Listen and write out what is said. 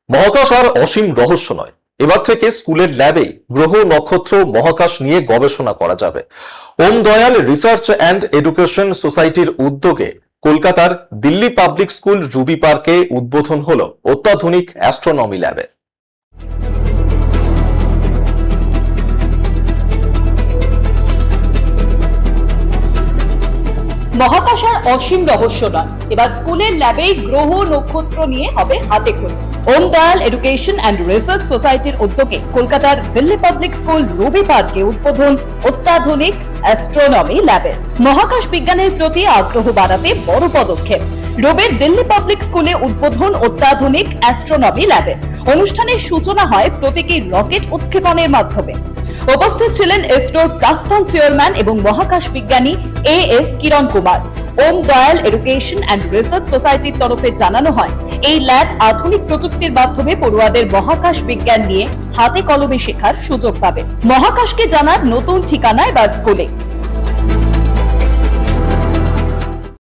মহাকাশ আর অসীম রহস্য নয়, এবার থেকে স্কুলের ল্যাবে গ্রহ নক্ষত্র মহাকাশ নিয়ে গবেষণা করা যাবে। ওম দয়াল রিসার্চ অ্যান্ড এডুকেশন সোসাইটির উদ্যোগে কলকাতার দিল্লি পাবলিক স্কুল রুবি পার্কে উদ্বোধন হলো অত্যাধুনিক অ্যাস্ট্রোনমি ল্যাবে। মহাকাশ আর অসীম রহস্য নয়, এবার স্কুলের ল্যাবে গ্রহ নক্ষত্র নিয়ে হবে হাতে খড়ি। ওম দয়াল এডুকেশন অ্যান্ড রিসার্চ সোসাইটির উদ্যোগে কলকাতার দিল্লি পাবলিক স্কুল রুবি পার্কে উদ্বোধন অত্যাধুনিক অ্যাস্ট্রোনমি ল্যাবের। মহাকাশ বিজ্ঞানের প্রতি আগ্রহ বাড়াতে বড় পদক্ষেপ। রবির দিল্লি পাবলিক স্কুলে উদ্বোধন অত্যাধুনিক অ্যাস্ট্রোনমি ল্যাবের। অনুষ্ঠানের সূচনা হয় প্রতীকী রকেট উৎক্ষেপণের মাধ্যমে। উপস্থিত ছিলেন ইসরোর প্রাক্তন চেয়ারম্যান এবং মহাকাশ বিজ্ঞানী S Kiran Kumar. Om Dayal education and research সোসাইটির তরফে জানানো হয়, এই ল্যাব আধুনিক প্রযুক্তির মাধ্যমে পড়ুয়াদের মহাকাশ বিজ্ঞান নিয়ে হাতে কলমে শেখার সুযোগ পাবে। মহাকাশকে জানার নতুন ঠিকানা এবার স্কুলে।